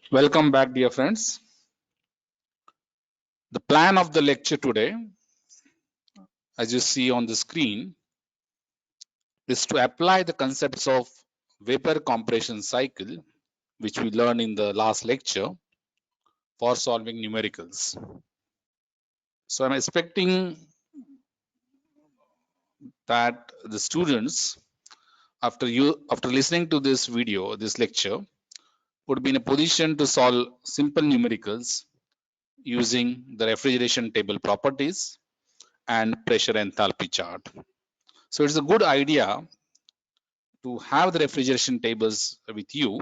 Welcome back, dear friends. The plan of the lecture today, as you see on the screen, is to apply the concepts of vapor compression cycle, which we learned in the last lecture, for solving numericals. So I'm expecting that the students, after listening to this video, this lecture, would be in a position to solve simple numericals using the refrigeration table properties and pressure enthalpy chart. So it's a good idea to have the refrigeration tables with you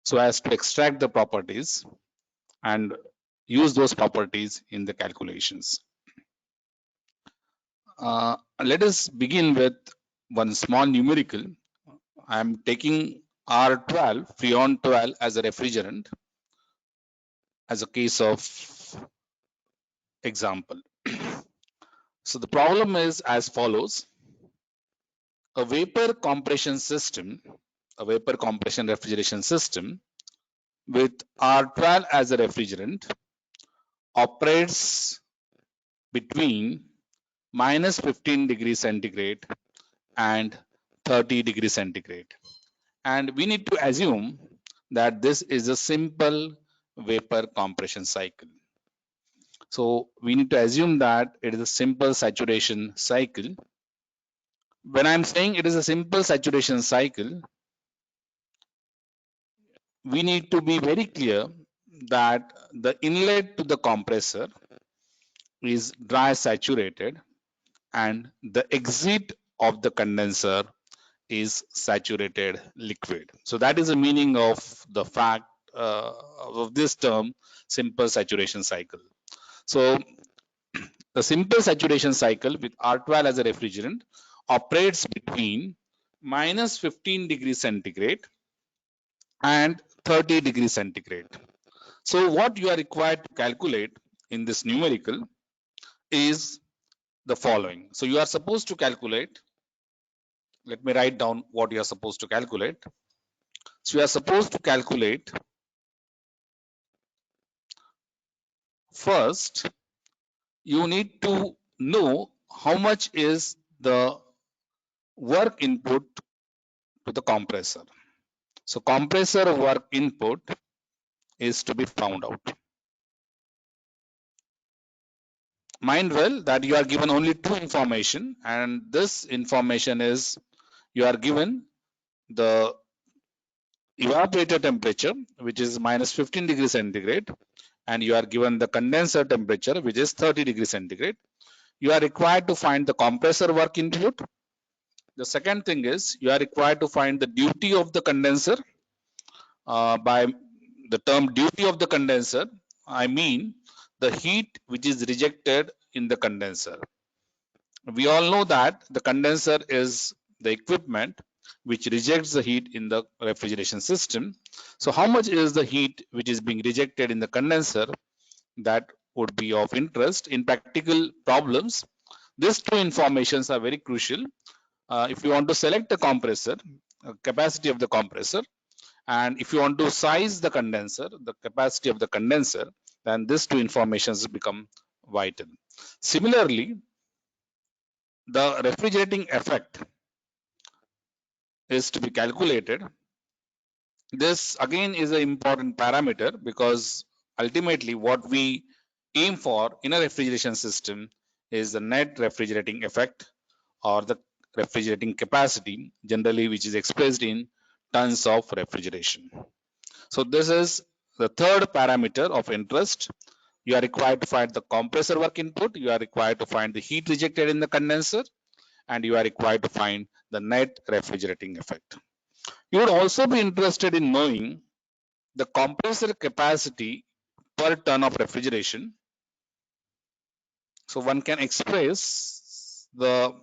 so as to extract the properties and use those properties in the calculations. Let us begin with one small numerical. I am taking R12, Freon 12 as a refrigerant as a case of example. So the problem is as follows. A vapor compression system, a vapor compression refrigeration system with R12 as a refrigerant operates between minus 15 degrees centigrade and 30 degrees centigrade. And we need to assume that this is a simple vapor compression cycle. So we need to assume that it is a simple saturation cycle. When I'm saying it is a simple saturation cycle, we need to be very clear that the inlet to the compressor is dry saturated and the exit of the condenser is saturated liquid. So that is the meaning of the fact of this term, simple saturation cycle. So the simple saturation cycle with R12 as a refrigerant operates between minus 15 degrees centigrade and 30 degrees centigrade. So what you are required to calculate in this numerical is the following. So you are supposed to calculate, let me write down what you are supposed to calculate. So you are supposed to calculate first, you need to know how much is the work input to the compressor. So compressor work input is to be found out. Mind well that you are given only two information, and this information is you are given the evaporator temperature, which is minus 15 degrees centigrade, and you are given the condenser temperature, which is 30 degrees centigrade. You are required to find the compressor work input. The second thing is you are required to find the duty of the condenser. By the term duty of the condenser, I mean the heat which is rejected in the condenser. We all know that the condenser is the equipment which rejects the heat in the refrigeration system. So how much is the heat which is being rejected in the condenser? That would be of interest in practical problems. These two informations are very crucial. If you want to select the compressor, capacity of the compressor, and if you want to size the condenser, the capacity of the condenser, then these two informations become vital. Similarly, the refrigerating effect is to be calculated. This again is an important parameter because ultimately what we aim for in a refrigeration system is the net refrigerating effect or the refrigerating capacity, generally which is expressed in tons of refrigeration. So this is the third parameter of interest. You are required to find the compressor work input, you are required to find the heat rejected in the condenser, and you are required to find the net refrigerating effect. You would also be interested in knowing the compressor capacity per ton of refrigeration. So one can express the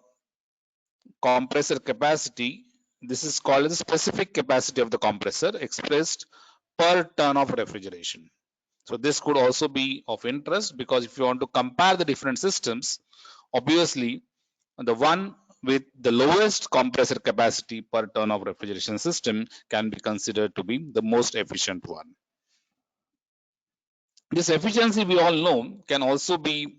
compressor capacity. This is called the specific capacity of the compressor expressed per ton of refrigeration. So this could also be of interest because if you want to compare the different systems, obviously the one with the lowest compressor capacity per ton of refrigeration system can be considered to be the most efficient one. This efficiency, we all know, can also be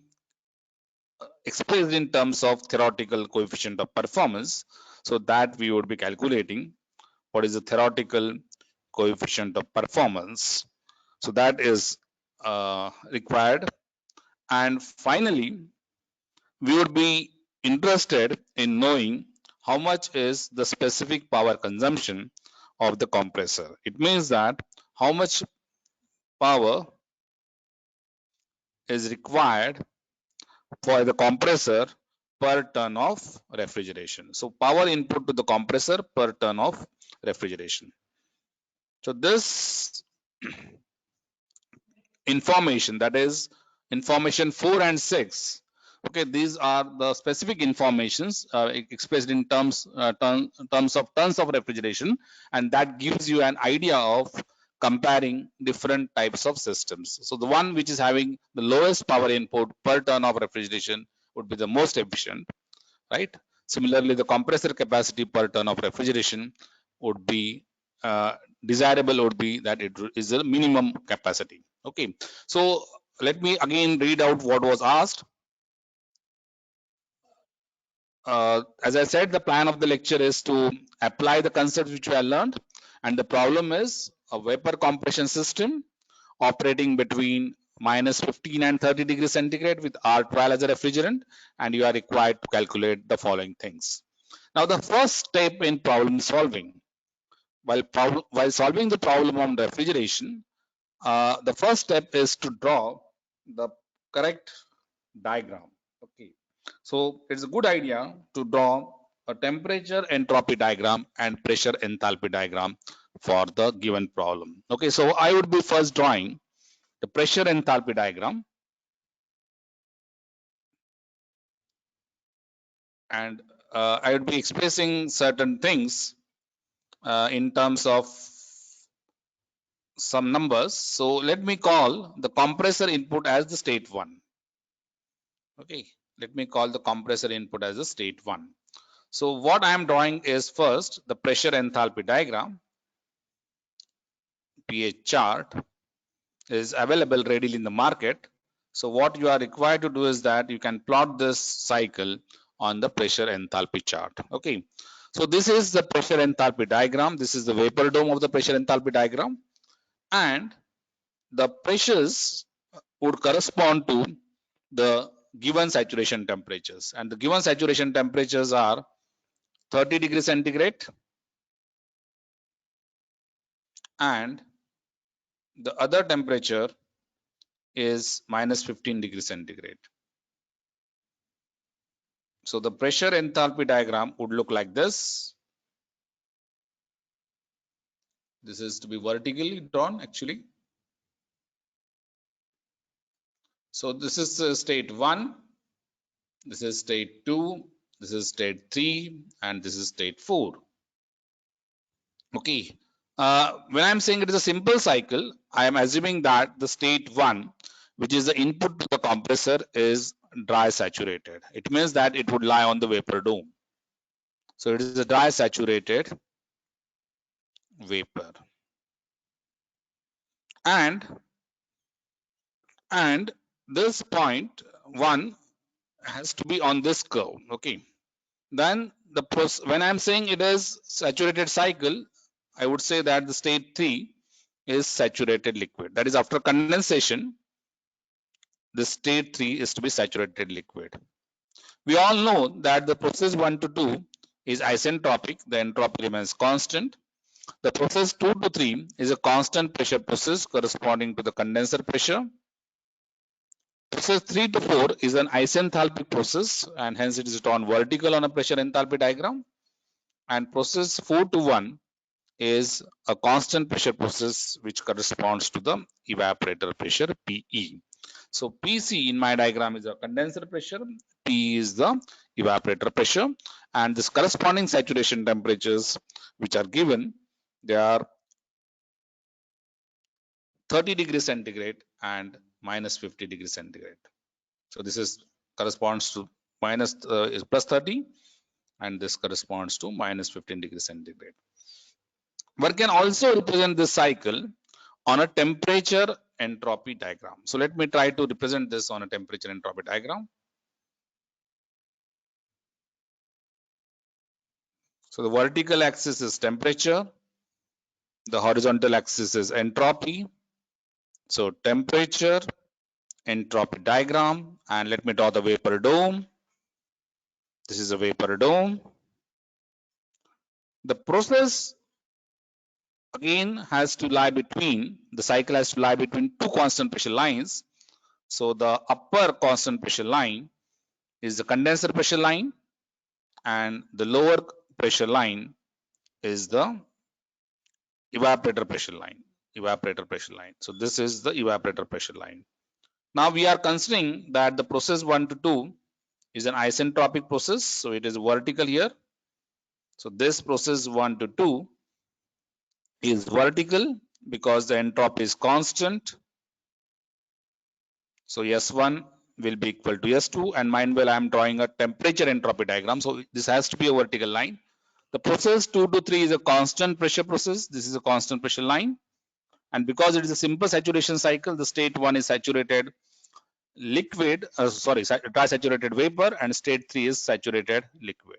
expressed in terms of theoretical coefficient of performance. So that we would be calculating what is the theoretical coefficient of performance. So that is required. And finally, we would be interested in knowing how much is the specific power consumption of the compressor. It means that how much power is required for the compressor per ton of refrigeration. So power input to the compressor per ton of refrigeration. So this information, that is information 4 and 6, okay, these are the specific informations expressed in terms of tons of refrigeration, and that gives you an idea of comparing different types of systems. So the one which is having the lowest power input per ton of refrigeration would be the most efficient, right? Similarly, the compressor capacity per ton of refrigeration would be desirable, would be that it is a minimum capacity. Okay, so let me again read out what was asked. As I said, the plan of the lecture is to apply the concepts which we have learned, and the problem is a vapor compression system operating between minus 15 and 30 degrees centigrade with R12 as a refrigerant, and you are required to calculate the following things. Now, the first step in problem solving, while solving the problem on refrigeration, the first step is to draw the correct diagram. Okay, so it's a good idea to draw a temperature entropy diagram and pressure enthalpy diagram for the given problem. Okay, so I would be first drawing the pressure enthalpy diagram, and I would be expressing certain things in terms of some numbers. So let me call the compressor input as the state 1. Okay, let me call the compressor input as the state 1. So what I am drawing is first the pressure enthalpy diagram. pH chart is available readily in the market. So what you are required to do is that you can plot this cycle on the pressure enthalpy chart. Okay, so this is the pressure enthalpy diagram. This is the vapor dome of the pressure enthalpy diagram, and the pressures would correspond to the given saturation temperatures, and the given saturation temperatures are 30 degrees centigrade and the other temperature is minus 15 degrees centigrade. So the pressure enthalpy diagram would look like this. This is to be vertically drawn actually. So this is state 1, this is state 2, this is state 3, and this is state 4. Okay, when I'm saying it is a simple cycle, I am assuming that the state 1, which is the input to the compressor, is dry saturated. It means that it would lie on the vapor dome. So it is a dry saturated vapor. And this point 1 has to be on this curve. Okay, then when I'm saying it is saturated cycle, I would say that the state 3 is saturated liquid. That is, after condensation, the state 3 is to be saturated liquid. We all know that the process 1 to 2 is isentropic, the entropy remains constant. The process 2 to 3 is a constant pressure process corresponding to the condenser pressure. Process 3 to 4 is an isenthalpic process, and hence it is drawn vertical on a pressure enthalpy diagram. And process 4 to 1 is a constant pressure process which corresponds to the evaporator pressure PE. So PC in my diagram is a condenser pressure, P is the evaporator pressure, and this corresponding saturation temperatures which are given, they are 30 degrees centigrade and minus 50 degrees centigrade. So this is corresponds to is plus 30, and this corresponds to minus 15 degrees centigrade. One can also represent this cycle on a temperature entropy diagram. So let me try to represent this on a temperature entropy diagram. So the vertical axis is temperature, the horizontal axis is entropy. So temperature, entropy diagram, and let me draw the vapor dome. This is a vapor dome. The process again has to lie between, the cycle has to lie between two constant pressure lines. So the upper constant pressure line is the condenser pressure line, and the lower pressure line is the evaporator pressure line. So this is the evaporator pressure line. Now we are considering that the process 1 to 2 is an isentropic process, so it is vertical here. So this process 1 to 2 is vertical because the entropy is constant. So S1 will be equal to S2, and meanwhile I am drawing a temperature entropy diagram, so this has to be a vertical line. The process 2 to 3 is a constant pressure process. This is a constant pressure line, and because it is a simple saturation cycle, the state 1 is saturated liquid, dry saturated vapor, and state 3 is saturated liquid.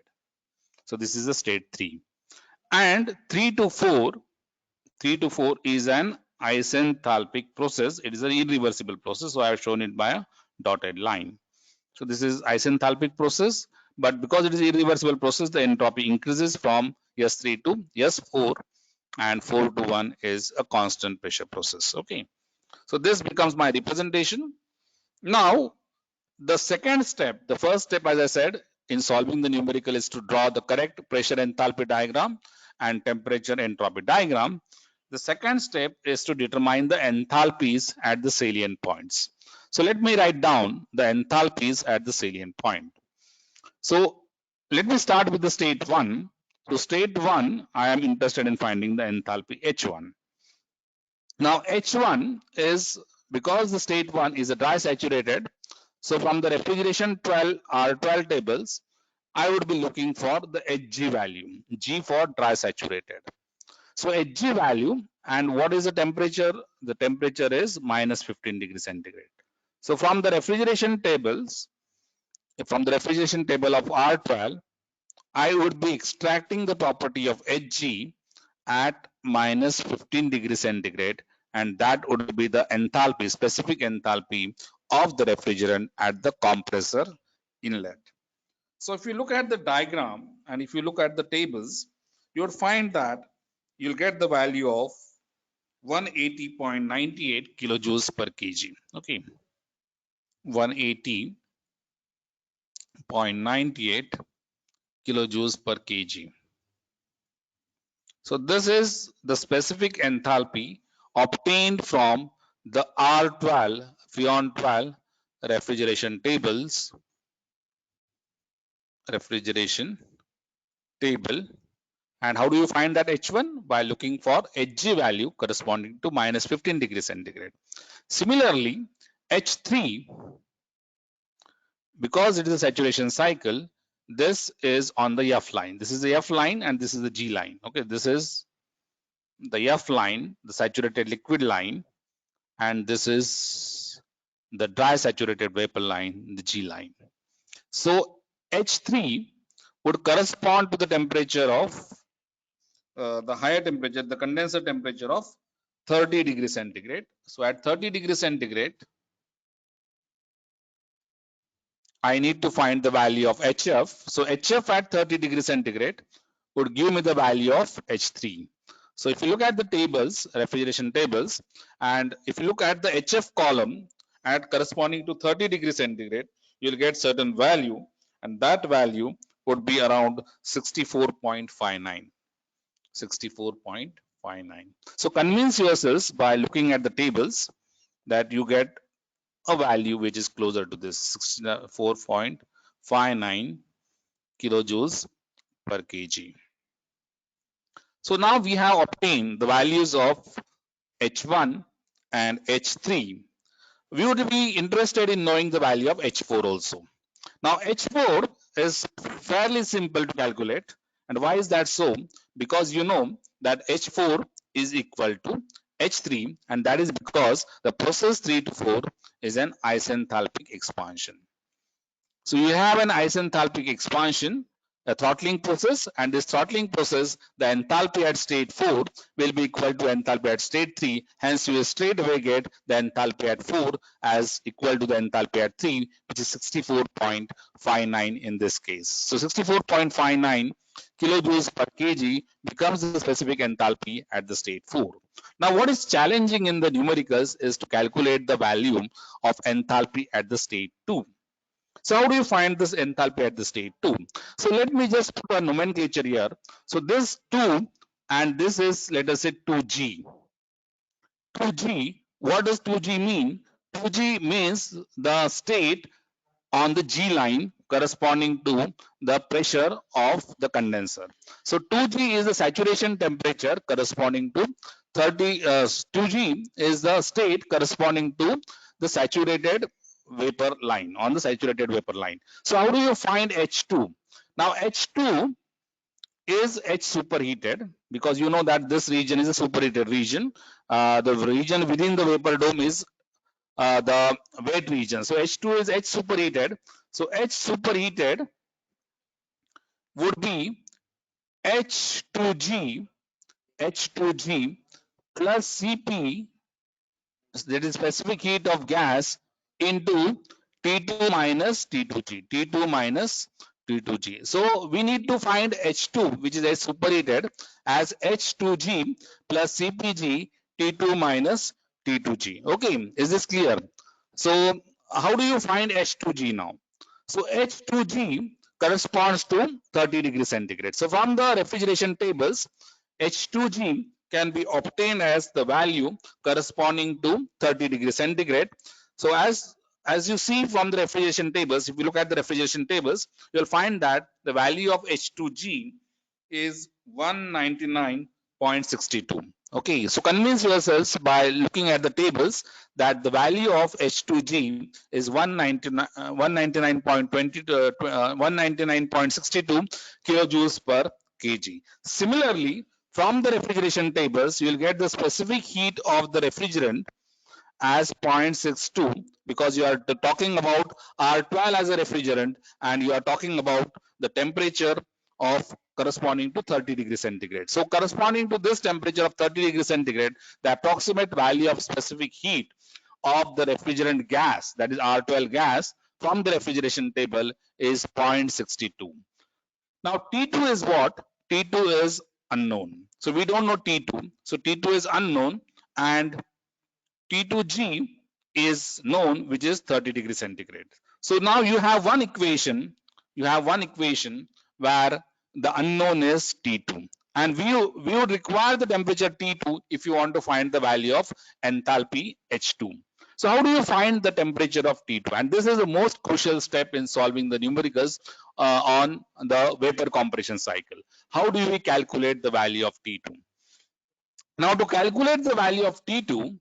So this is the state 3. And 3 to 4 is an isenthalpic process. It is an irreversible process, so I have shown it by a dotted line. So this is isenthalpic process, but because it is irreversible process, the entropy increases from S3 to S4, and 4 to 1 is a constant pressure process. Okay, so this becomes my representation. Now the second step, the first step, as I said, in solving the numerical is to draw the correct pressure enthalpy diagram and temperature entropy diagram. The second step is to determine the enthalpies at the salient points. So let me write down the enthalpies at the salient point. So let me start with the state 1. So state 1, I am interested in finding the enthalpy H1. Now H1 is, because the state 1 is a dry saturated, so from the refrigeration 12 R12 tables, I would be looking for the Hg value, G for dry saturated. So Hg value, and what is the temperature? The temperature is minus 15 degrees centigrade. So from the refrigeration tables, from the refrigeration table of R12, I would be extracting the property of Hg at minus 15 degrees centigrade, and that would be the enthalpy, specific enthalpy of the refrigerant at the compressor inlet. So if you look at the diagram and if you look at the tables, you'll find that you'll get the value of 180.98 kilojoules per kg. Okay, 180.98 kilojoules per kg. So this is the specific enthalpy obtained from the R12 Freon 12 refrigeration table. And how do you find that H1? By looking for Hg value corresponding to minus 15 degrees centigrade. Similarly, H3, because it is a saturation cycle, this is on the F line. This is the F line and this is the G line. Okay, this is the F line, the saturated liquid line, and this is the dry saturated vapor line, the G line. So H3 would correspond to the temperature of the higher temperature, the condenser temperature of 30 degrees centigrade. So at 30 degrees centigrade, I need to find the value of HF. So HF at 30 degrees centigrade would give me the value of H3. So if you look at the tables, refrigeration tables, and if you look at the HF column at corresponding to 30 degrees centigrade, you'll get certain value, and that value would be around 64.59. 64.59. So convince yourselves by looking at the tables that you get a value which is closer to this 64.59 kilojoules per kg. So now we have obtained the values of H1 and H3. We would be interested in knowing the value of H4 also. Now H4 is fairly simple to calculate. And why is that so? Because you know that H4 is equal to H3, and that is because the process 3 to 4 is an isenthalpic expansion. So you have an isenthalpic expansion, a throttling process, and this throttling process, the enthalpy at state 4 will be equal to enthalpy at state 3. Hence, you will straight away get the enthalpy at 4 as equal to the enthalpy at 3, which is 64.59 in this case. So 64.59 kilojoules per kg becomes the specific enthalpy at the state 4. Now, what is challenging in the numericals is to calculate the value of enthalpy at the state 2. So how do you find this enthalpy at the state 2? So let me just put a nomenclature here. So this 2 and this is, let us say, 2G. 2G, what does 2G mean? 2G means the state on the G line corresponding to the pressure of the condenser. So 2G is the saturation temperature corresponding to 2G is the state corresponding to the saturated vapor line, on the saturated vapor line. So how do you find H2? Now H2 is H superheated, because you know that this region is a superheated region. The region within the vapor dome is the wet region. So H2 is H superheated. So H superheated would be H2G plus Cp, that is specific heat of gas, into T2 minus T2G. T2 minus T2G. So we need to find H2, which is H superheated, as H2G plus CPG T2 minus T2G. Okay, is this clear? So how do you find H2G now? So H2G corresponds to 30 degrees centigrade. So from the refrigeration tables, H2G can be obtained as the value corresponding to 30 degrees centigrade. So as you see from the refrigeration tables, if you look at the refrigeration tables, you'll find that the value of H2G is 199.62. Okay, so convince yourselves by looking at the tables that the value of H2G is 199.62 kilojoules per kg. Similarly, from the refrigeration tables, you will get the specific heat of the refrigerant as 0.62, because you are talking about R12 as a refrigerant and you are talking about the temperature of corresponding to 30 degrees centigrade. So corresponding to this temperature of 30 degrees centigrade, the approximate value of specific heat of the refrigerant gas, that is R12 gas, from the refrigeration table is 0.62. Now T2 is what? T2 is unknown. So we don't know T2. So T2 is unknown and T2G is known, which is 30 degrees centigrade. So now you have one equation, where the unknown is T2, and we would require the temperature T2 if you want to find the value of enthalpy H2. So how do you find the temperature of T2? And this is the most crucial step in solving the numericals on the vapor compression cycle. How do we calculate the value of T2? Now to calculate the value of T2,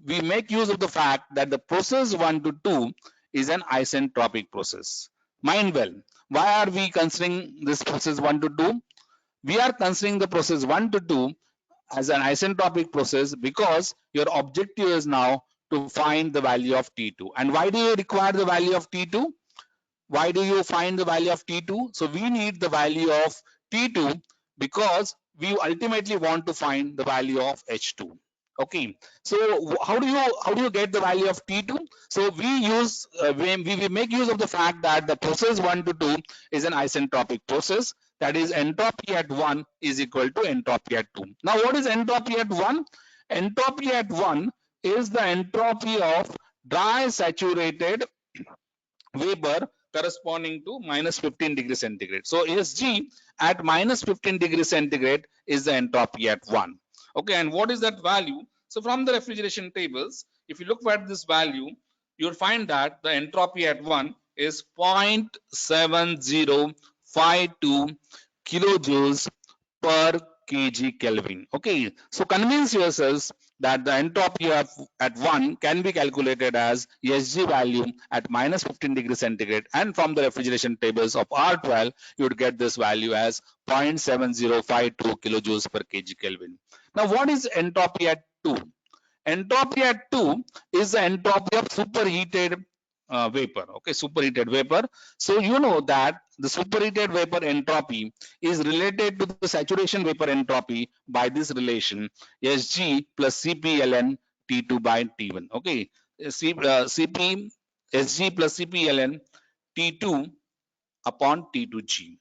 we make use of the fact that the process 1 to 2 is an isentropic process. Mind well, why are we considering this process 1 to 2? We are considering the process 1 to 2 as an isentropic process because your objective is now to find the value of T2. And why do you require the value of T2? Why do you find the value of T2? So we need the value of T2 because we ultimately want to find the value of H2. Okay, so how do you get the value of T2? So we make use of the fact that the process 1 to 2 is an isentropic process, that is entropy at 1 is equal to entropy at 2. Now what is entropy at 1? Entropy at 1 is the entropy of dry saturated vapor corresponding to minus 15 degrees centigrade. So Sg at minus 15 degrees centigrade is the entropy at 1. Okay, and what is that value? So from the refrigeration tables, if you look at this value, you'll find that the entropy at 1 is 0.7052 kilojoules per kg Kelvin. Okay, so convince yourselves that the entropy of at 1 can be calculated as SG value at minus 15 degrees centigrade, and from the refrigeration tables of R12 you would get this value as 0.7052 kilojoules per kg Kelvin. Now what is entropy at 2? Entropy at 2 is the entropy of superheated vapor. Okay, superheated vapor. So you know that the superheated vapor entropy is related to the saturation vapor entropy by this relation Sg plus Cp ln T2 by T1. Okay, Cp Sg plus Cp ln T2 upon T2G.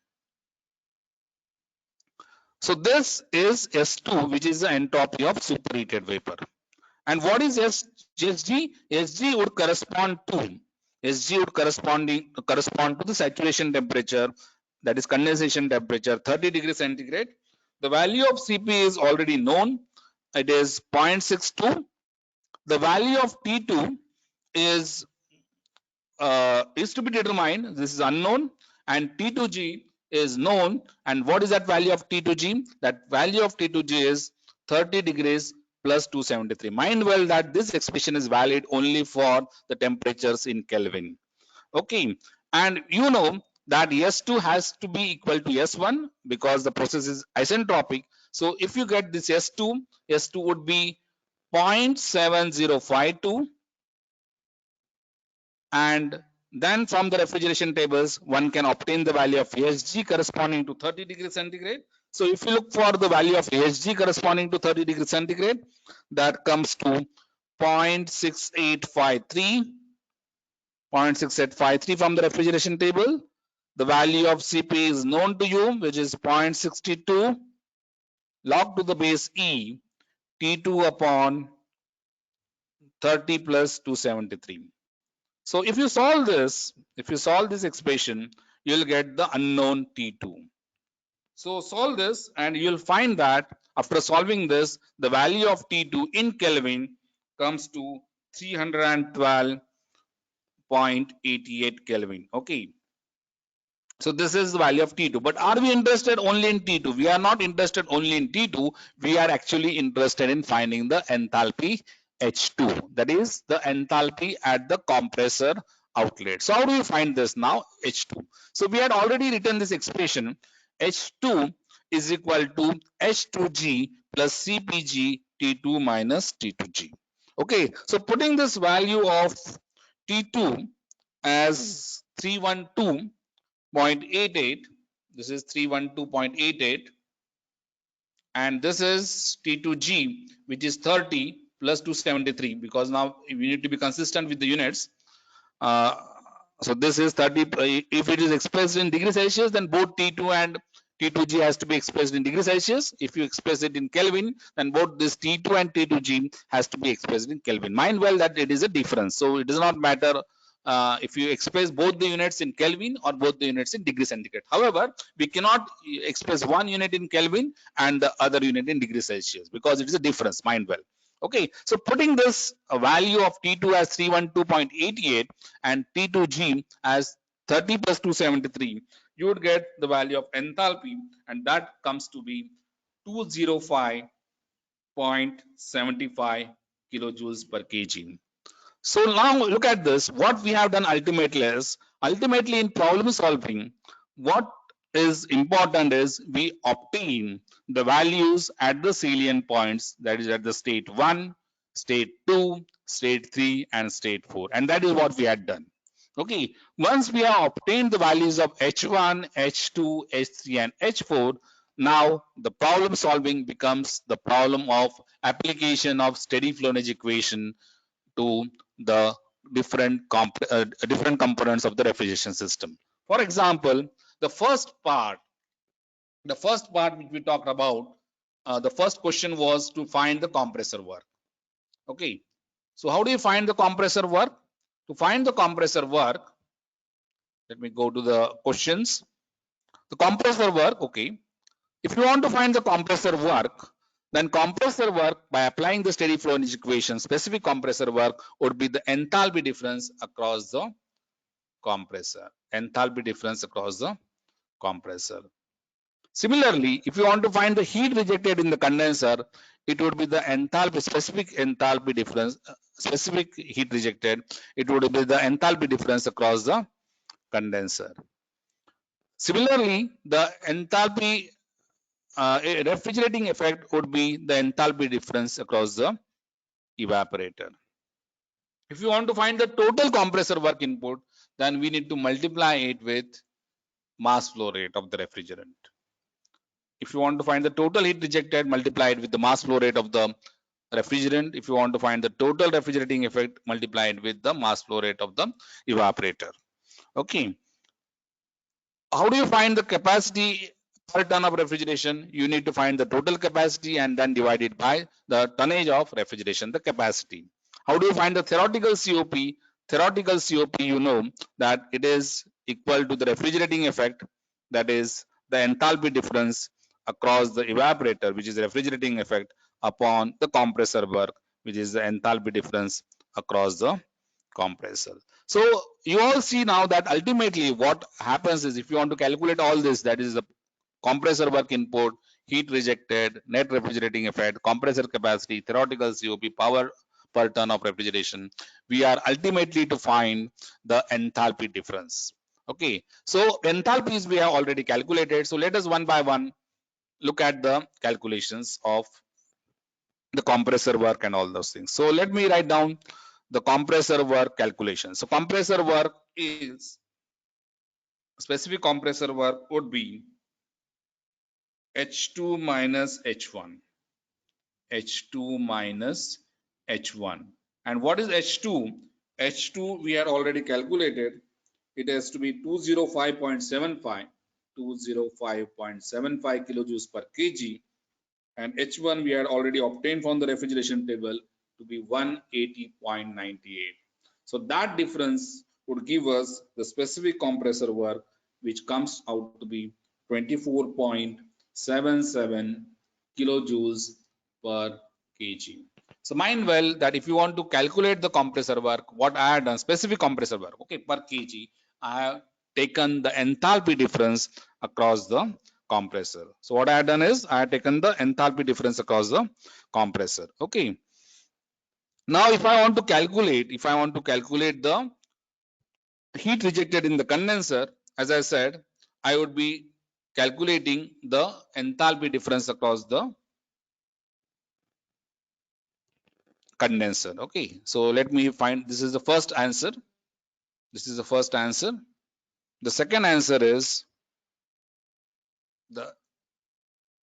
So this is S2, which is the entropy of superheated vapor. And what is SG? SG would correspond to correspond to the saturation temperature, that is condensation temperature, 30 degrees centigrade. The value of Cp is already known. It is 0.62. The value of T2 is to be determined. This is unknown, and T2G is known. And what is that value of T2G? That value of T2G is 30 degrees plus 273. Mind well that this expression is valid only for the temperatures in Kelvin. Okay, and you know that S2 has to be equal to S1 because the process is isentropic. So if you get this S2, S2 would be 0.7052, and then from the refrigeration tables one can obtain the value of Sg corresponding to 30 degrees centigrade. So if you look for the value of Sg corresponding to 30 degrees centigrade, that comes to 0.6853 from the refrigeration table. The value of Cp is known to you, which is 0.62 log to the base E T2 upon 30 plus 273. So if you solve this expression, you'll get the unknown T2. So solve this and you'll find that after solving this, the value of T2 in Kelvin comes to 312.88 Kelvin. Okay. So this is the value of T2. But are we interested only in T2? We are not interested only in T2. We are actually interested in finding the enthalpy H2. That is the enthalpy at the compressor outlet. So how do we find this now? H2. So we had already written this expression. H2 is equal to H2G plus CPG T2 minus T2G. Okay. So putting this value of T2 as 312.88, this is 312.88, and this is T2G, which is 30 plus 273, because now we need to be consistent with the units. So this is 30. If it is expressed in degrees Celsius, then both T2 and T2G has to be expressed in degrees Celsius. If you express it in Kelvin, then both this T2 and T2G has to be expressed in Kelvin. Mind well that it is a difference. So it does not matter if you express both the units in Kelvin or both the units in degree centigrade. However, we cannot express one unit in Kelvin and the other unit in degree Celsius because it is a difference. Mind well. Okay, so putting this value of T2 as 312.88 and T2G as 30 plus 273, you would get the value of enthalpy, and that comes to be 205.75 kilojoules per kg. So now look at this. What we have done ultimately is, in problem solving, what is important is we obtain the values at the salient points, that is at the state 1, state 2, state 3 and state 4, and that is what we had done. Okay, once we have obtained the values of H1, H2, H3 and H4, now the problem solving becomes the problem of application of steady flow energy equation to the different components of the refrigeration system. For example, the first part which we talked about, the first question was to find the compressor work. Okay, so how do you find the compressor work? To find the compressor work, let me go to the questions. The compressor work, okay, if you want to find the compressor work, then compressor work, by applying the steady flow energy equation, specific compressor work would be the enthalpy difference across the compressor. Enthalpy difference across the compressor. Similarly, if you want to find the heat rejected in the condenser, it would be the enthalpy, specific enthalpy difference, specific heat rejected. It would be the enthalpy difference across the condenser. Similarly, the enthalpy refrigerating effect would be the enthalpy difference across the evaporator. If you want to find the total compressor work input, then we need to multiply it with mass flow rate of the refrigerant. If you want to find the total heat rejected, multiply it with the mass flow rate of the refrigerant. If you want to find the total refrigerating effect, multiply it with the mass flow rate of the evaporator. Okay. How do you find the capacity per ton of refrigeration? You need to find the total capacity and then divide it by the tonnage of refrigeration, the capacity. How do you find the theoretical COP? Theoretical COP, you know that it is equal to the refrigerating effect, that is the enthalpy difference across the evaporator, which is the refrigerating effect, upon the compressor work, which is the enthalpy difference across the compressor. So you all see now that ultimately what happens is, if you want to calculate all this, that is the compressor work input, heat rejected, net refrigerating effect, compressor capacity, theoretical COP, power per ton of refrigeration, we are ultimately to find the enthalpy difference. Okay, so enthalpies we have already calculated. So let us one by one look at the calculations of the compressor work and all those things. So let me write down the compressor work calculation. So compressor work is, specific compressor work would be H2 minus H1. H2 minus H1. And what is H2? H2 we had already calculated. It has to be 205.75 kilojoules per kg, and H1 we had already obtained from the refrigeration table to be 180.98. So that difference would give us the specific compressor work, which comes out to be 24.77 kilojoules per kg. So mind well that if you want to calculate the compressor work, what I had done, specific compressor work, okay, per kg, I have taken the enthalpy difference across the compressor. So what I have done is I have taken the enthalpy difference across the compressor. Okay. Now if I want to calculate the heat rejected in the condenser, as I said, I would be calculating the enthalpy difference across the condenser. Okay, so let me find, this is the first answer. This is the first answer. The second answer is the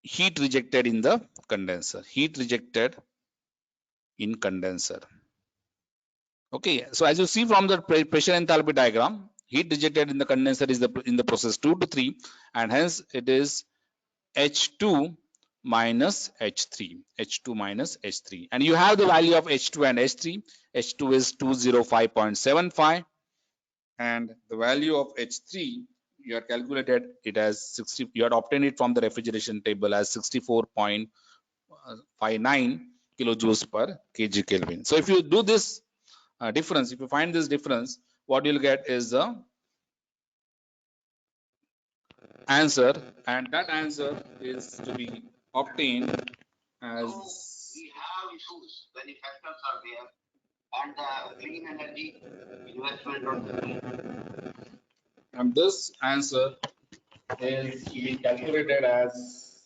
heat rejected in the condenser. Heat rejected in condenser. Okay, so as you see from the pressure enthalpy diagram, heat rejected in the condenser is in the process 2 to 3, and hence it is H2 minus H3. H2 minus H3. And you have the value of H2 and H3. H2 is 205.75, and the value of H3 you have calculated it as 60. You had obtained it from the refrigeration table as 64.59 kilojoules per kg Kelvin. So if you do this difference, if you find this difference, what you'll get is the answer, and that answer is to be obtained as, we have issues when the factors are there and clean energy investment on the clean. And this answer is to be calculated as,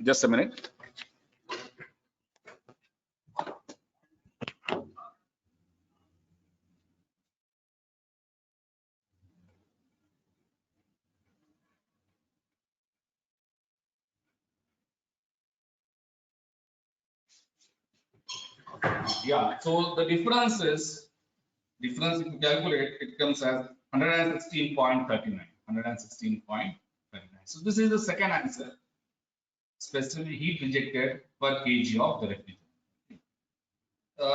just a minute. Yeah, so the difference is, if you calculate, it comes as 116.39. 116.39. So this is the second answer, specifically heat rejected per kg of the refrigerant.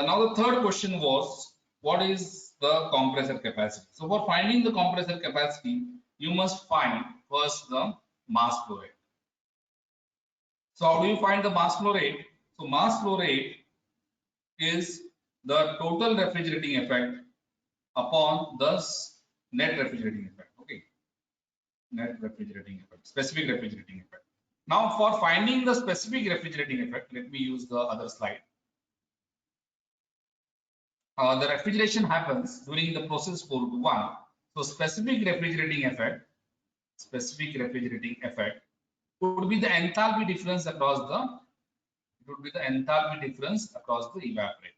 Now the third question was, what is the compressor capacity? So for finding the compressor capacity, you must find first the mass flow rate. So how do you find the mass flow rate? So mass flow rate is the total refrigerating effect upon the net refrigerating effect. Okay. net refrigerating effect, specific refrigerating effect. Now for finding the specific refrigerating effect, let me use the other slide. The refrigeration happens during the process 4 to 1. So specific refrigerating effect would be the enthalpy difference across the evaporator.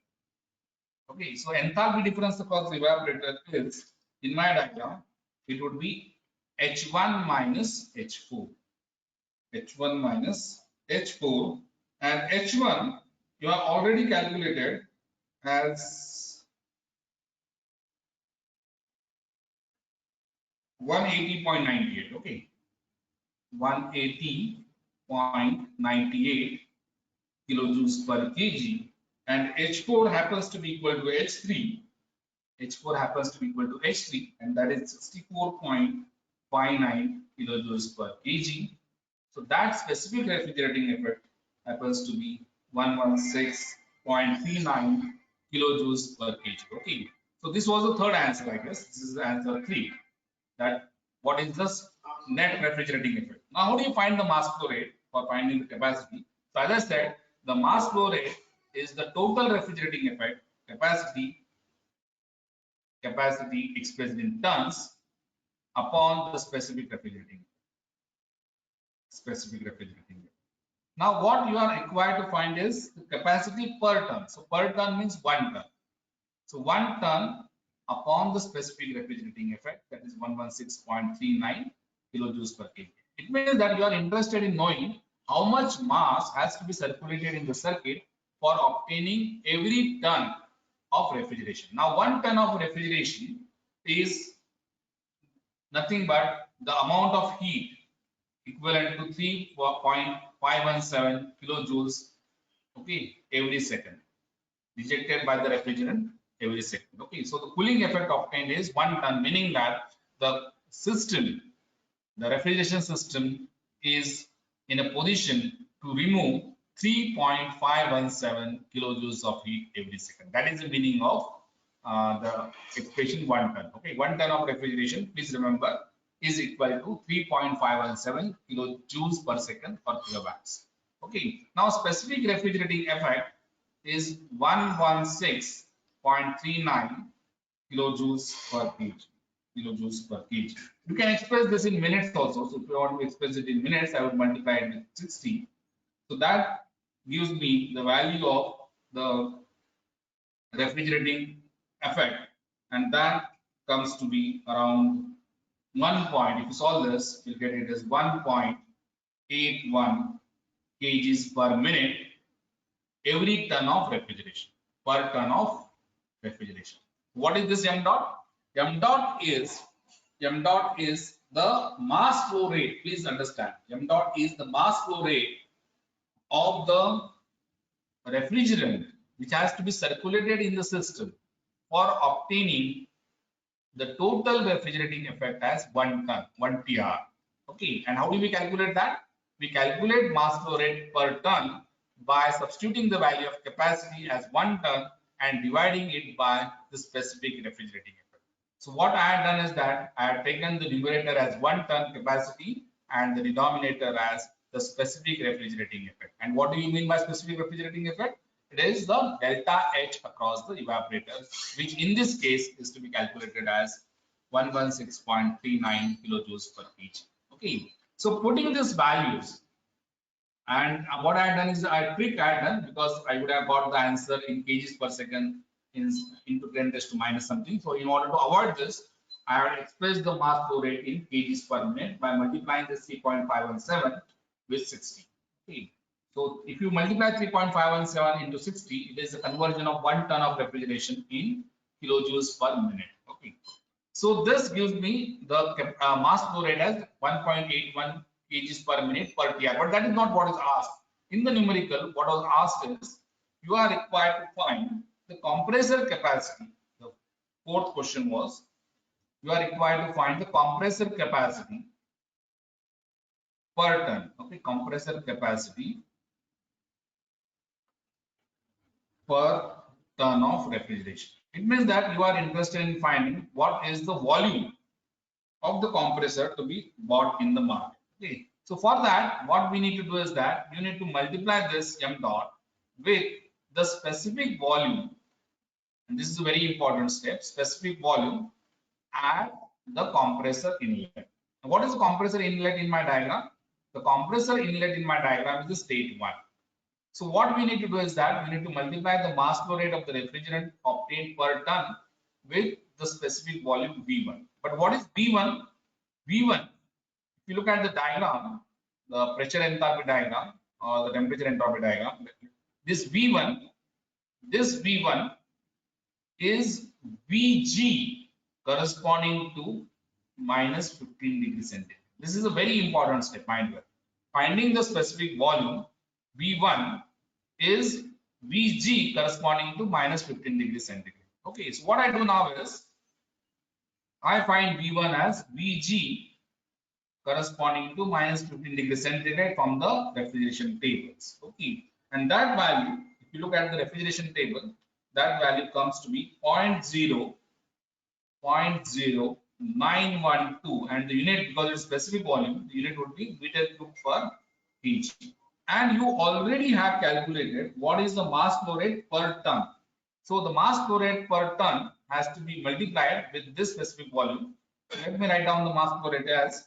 Okay, so enthalpy difference across the evaporator is, in my diagram, it would be H1 minus H4. H1 minus H4, and H1 you have already calculated as 180.98. Okay, 180.98 kilojoules per kg, and H4 happens to be equal to H3. H4 happens to be equal to H3, and that is 64.59 kilojoules per kg. So that specific refrigerating effect happens to be 116.39 kilojoules per kg. Okay. So this was the third answer, I guess. This is the answer 3. That what is the net refrigerating effect? Now, how do you find the mass flow rate for finding the capacity? So as I said, the mass flow rate is the total refrigerating effect capacity expressed in tons upon the specific refrigerating. Now, what you are required to find is the capacity per ton. So per ton means 1 ton. So 1 ton upon the specific refrigerating effect, that is 116.39 kilojoules per kg. It means that you are interested in knowing how much mass has to be circulated in the circuit for obtaining every ton of refrigeration. Now 1 ton of refrigeration is nothing but the amount of heat equivalent to 3.517 kilojoules, okay, every second, rejected by the refrigerant every second. Okay, so the cooling effect obtained is 1 ton, meaning that the refrigeration system is in a position to remove 3.517 kilojoules of heat every second. That is the meaning of the expression 1 ton. Okay, 1 ton of refrigeration, please remember, is equal to 3.517 kilojoules per second per kilowatts. Okay, now specific refrigerating effect is 116.39 kilojoules per kg. You can express this in minutes also. So if you want to express it in minutes, I would multiply it with 60. So that gives me the value of the refrigerating effect, and that comes to be around 1 point. If you solve this, you'll get it as 1.81 kgs per minute every ton of refrigeration, per ton of refrigeration. What is this m dot? M dot is the mass flow rate. Please understand, m dot is the mass flow rate of the refrigerant which has to be circulated in the system for obtaining the total refrigerating effect as 1 ton, 1 TR. Okay, and how do we calculate that? We calculate mass flow rate per ton by substituting the value of capacity as 1 ton and dividing it by the specific refrigerating effect. So what I had done is that I had taken the numerator as 1 ton capacity and the denominator as the specific refrigerating effect. And what do you mean by specific refrigerating effect? It is the delta H across the evaporator, which in this case is to be calculated as 116.39 kilojoules per kg. Okay, so putting these values, and what I had done is I trick I had done, because I would have got the answer in kgs per second into 10 raised to minus something. So in order to avoid this, I have expressed the mass flow rate in kgs per minute by multiplying the 3.517 with 60. Okay. So if you multiply 3.517 into 60, it is a conversion of 1 ton of refrigeration in kilojoules per minute. Okay. So this gives me the mass flow rate as 1.81 kgs per minute per TR. But that is not what is asked. In the numerical, what was asked is you are required to find the compressor capacity. The fourth question was you are required to find the compressor capacity per ton. Okay, compressor capacity per ton of refrigeration. It means that you are interested in finding what is the volume of the compressor to be bought in the market. Okay. So for that, what we need to do is that you need to multiply this m dot with the specific volume, and this is a very important step, specific volume at the compressor inlet. Now, what is the compressor inlet in my diagram? The compressor inlet in my diagram is the state 1. So what we need to do is that we need to multiply the mass flow rate of the refrigerant obtained per ton with the specific volume V1. But what is V1? V1, if you look at the diagram, the pressure enthalpy diagram or the temperature entropy diagram, this V1 is Vg corresponding to minus 15 degrees centigrade. This is a very important step, mind well. Finding the specific volume, V1 is Vg corresponding to minus 15 degrees centigrade. Okay, so what I do now is I find V1 as Vg corresponding to minus 15 degrees centigrade from the refrigeration tables. Okay, and that value, if you look at the refrigeration table, that value comes to be 0.0912, and the unit, because it's specific volume, the unit would be meter cube per kg. And you already have calculated what is the mass flow rate per ton. So the mass flow rate per ton has to be multiplied with this specific volume. Let me write down the mass flow rate as,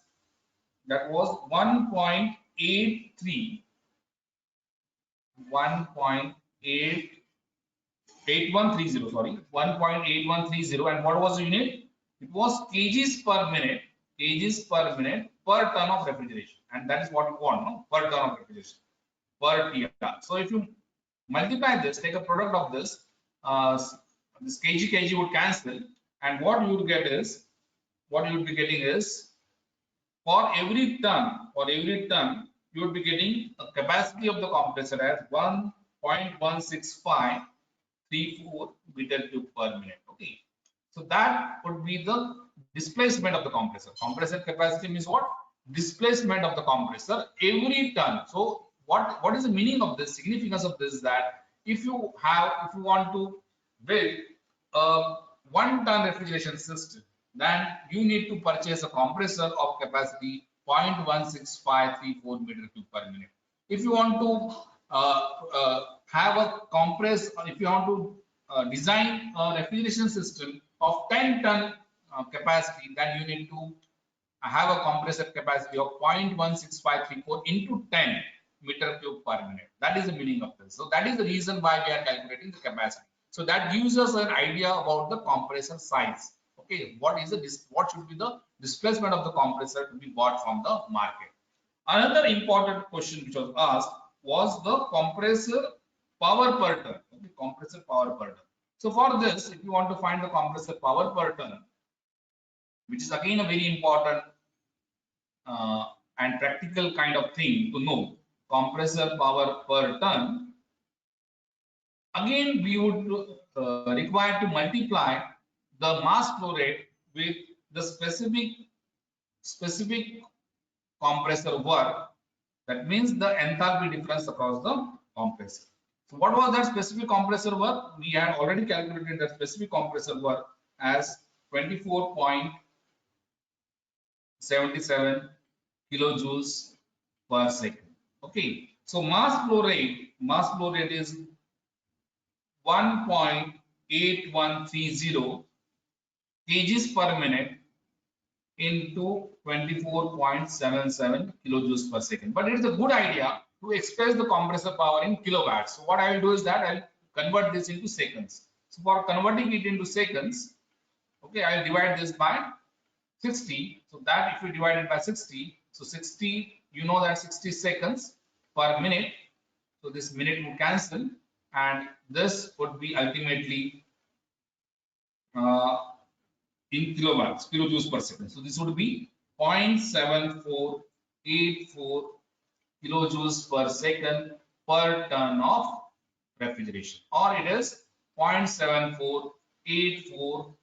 that was 1.8130, sorry, 1.8130, and what was the unit? It was kgs per minute per ton of refrigeration, and that is what we want, no? Per ton of refrigeration, per TR. So if you multiply this, take a product of this, this kg would cancel, and what you would get is, what you would be getting is, for every ton, you would be getting a capacity of the compressor as 1.16534 meter cube per minute. Okay, so that would be the displacement of the compressor. Compressor capacity means what? Displacement of the compressor every ton. So what is the meaning of this? Significance of this is that if you want to build a 1 ton refrigeration system, then you need to purchase a compressor of capacity 0.16534 meter cube per minute. If you want to have a compress, if you want to design a refrigeration system of 10 ton capacity, then you need to have a compressor capacity of 0.16534 into 10 meter cube per minute. That is the meaning of this. So that is the reason why we are calculating the capacity. So that gives us an idea about the compressor size. Okay, what should be the displacement of the compressor to be bought from the market. Another important question which was asked was the compressor power per ton. Okay, compressor power per ton. So for this, if you want to find the compressor power per ton, which is again a very important and practical kind of thing to know, compressor power per ton, again we would require to multiply the mass flow rate with the specific compressor work. That means the enthalpy difference across the compressor. So what was that specific compressor work? We had already calculated that specific compressor work as 24.77 kilojoules per second. Okay, so mass flow rate is 1.8130 kgs per minute into 24.77 kilojoules per second. But it is a good idea to express the compressor power in kilowatts. So what I will do is that I will convert this into seconds. So for converting it into seconds, okay, I will divide this by 60. So that if we divide it by 60, so 60, you know that 60 seconds per minute. So this minute will cancel, and this would be ultimately in kilowatts, kilojoules per second. So this would be 0.7484 kilojoules per second per ton of refrigeration, or it is 0.7484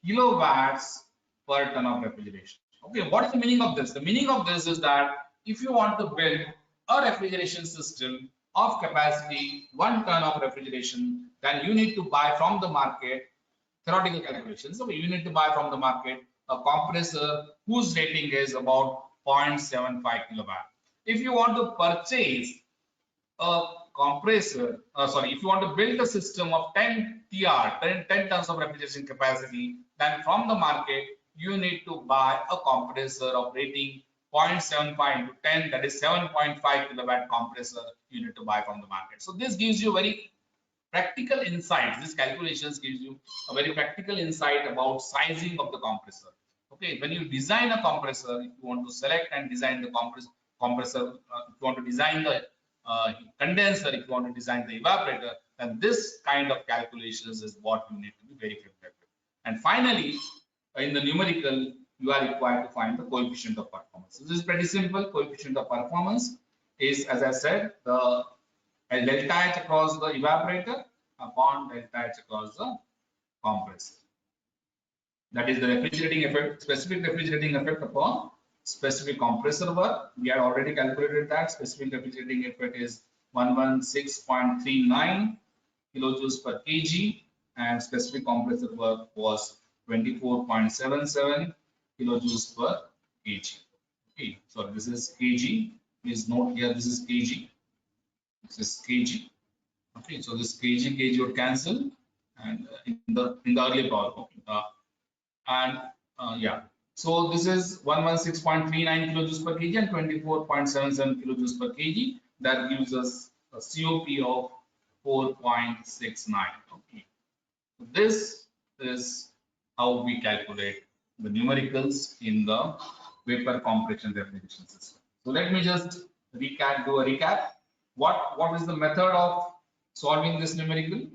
kilowatts per ton of refrigeration. Okay, what is the meaning of this? The meaning of this is that if you want to build a refrigeration system of capacity 1 ton of refrigeration, then you need to buy from the market, theoretical calculations. So you need to buy from the market a compressor whose rating is about 0.75 kilowatt. If you want to purchase a compressor, if you want to build a system of 10 TR, 10 tons of refrigeration capacity, then from the market, you need to buy a compressor of rating 0.75 into 10, that is 7.5 kilowatt compressor you need to buy from the market. So this gives you very practical insights. This calculations gives you a very practical insight about sizing of the compressor. Okay, when you design a compressor, if you want to select and design the compressor, if you want to design the condenser, if you want to design the evaporator, then this kind of calculations is what you need to be very familiar with. And finally, in the numerical, you are required to find the coefficient of performance. So this is pretty simple. Coefficient of performance is, as I said, the delta H across the evaporator upon delta H across the compressor. That is the refrigerating effect, specific refrigerating effect upon specific compressor work. We had already calculated that. Specific refrigerating effect is 116.39 kilojoules per kg, and specific compressor work was 24.77 kilojoules per kg. Okay, so this is kg. Please note here, this is kg. This is kg. Okay, so this kg would cancel, and in the early power. Okay, yeah. So this is 116.39 kilojoules per kg and 24.77 kilojoules per kg. That gives us a COP of 4.69. Okay. So this is how we calculate the numericals in the vapor compression refrigeration system. So let me just do a recap. What is the method of solving this numerical?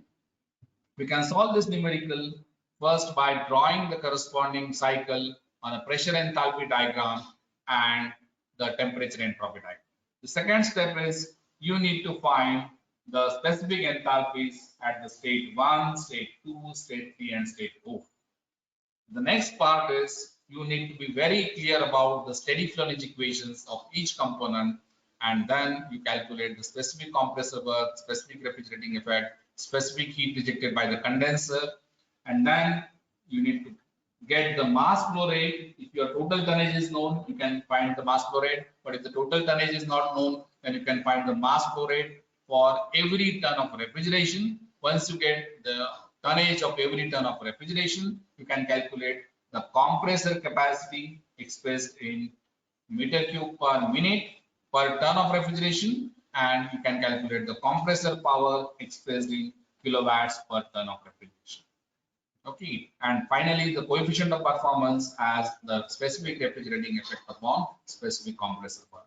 We can solve this numerical first by drawing the corresponding cycle on a pressure enthalpy diagram and the temperature entropy diagram. The second step is you need to find the specific enthalpies at the state 1, state 2, state 3, and state 4. The next part is you need to be very clear about the steady flow equations of each component, and then you calculate the specific compressor work, specific refrigerating effect, specific heat rejected by the condenser, and then you need to get the mass flow rate. If your total tonnage is known, you can find the mass flow rate, but if the total tonnage is not known, then you can find the mass flow rate for every ton of refrigeration. Once you get the tonnage of every ton of refrigeration, you can calculate the compressor capacity expressed in meter cube per minute per ton of refrigeration, and you can calculate the compressor power expressed in kilowatts per ton of refrigeration. Okay, and finally the coefficient of performance as the specific refrigerating effect upon specific compressor work.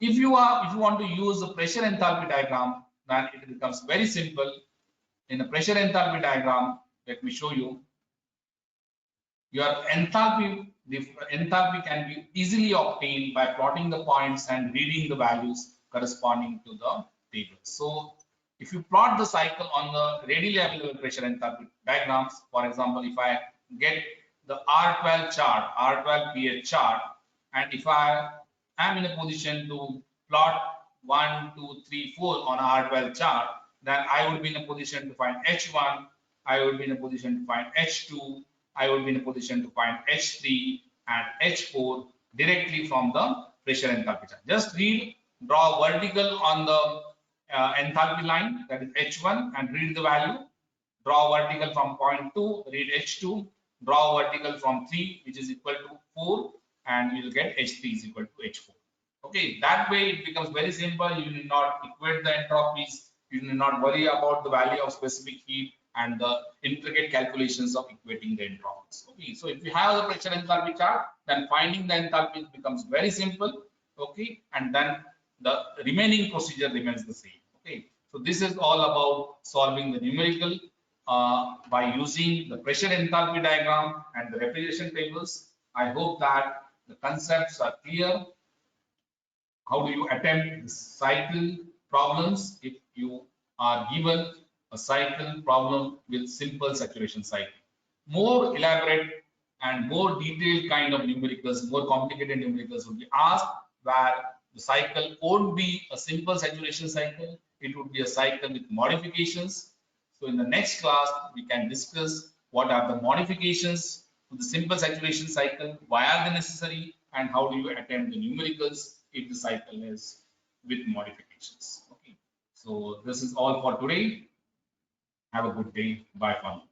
If you want to use the pressure enthalpy diagram, then it becomes very simple. In the pressure enthalpy diagram, let me show you. Your enthalpy can be easily obtained by plotting the points and reading the values corresponding to the table. So if you plot the cycle on the readily available pressure enthalpy diagrams, for example, if I get the R12 chart, R12 pH chart, and if I am in a position to plot 1, 2, 3, 4 on R12 chart, then I would be in a position to find H1, I would be in a position to find H2, I would be in a position to find H3 and H4 directly from the pressure enthalpy chart. Just draw vertical on the enthalpy line, that is H1, and read the value. Draw vertical from point 2, read H2. Draw vertical from 3, which is equal to 4, and you will get H3 is equal to H4. Okay, that way it becomes very simple. You need not equate the entropies. You need not worry about the value of specific heat and the intricate calculations of equating the entropies. Okay, so if you have the pressure enthalpy chart, then finding the enthalpy becomes very simple. Okay, and then the remaining procedure remains the same. Okay, so this is all about solving the numerical by using the pressure enthalpy diagram and the refrigeration tables. I hope that the concepts are clear. How do you attempt cycle problems if you are given a cycle problem with simple saturation cycle? More elaborate and more detailed kind of numericals, more complicated numericals would be asked, where the cycle won't be a simple saturation cycle, it would be a cycle with modifications. So in the next class, we can discuss what are the modifications to the simple saturation cycle, why are they necessary, and how do you attempt the numericals if the cycle is with modifications. Okay, so this is all for today. Have a good day. Bye for now.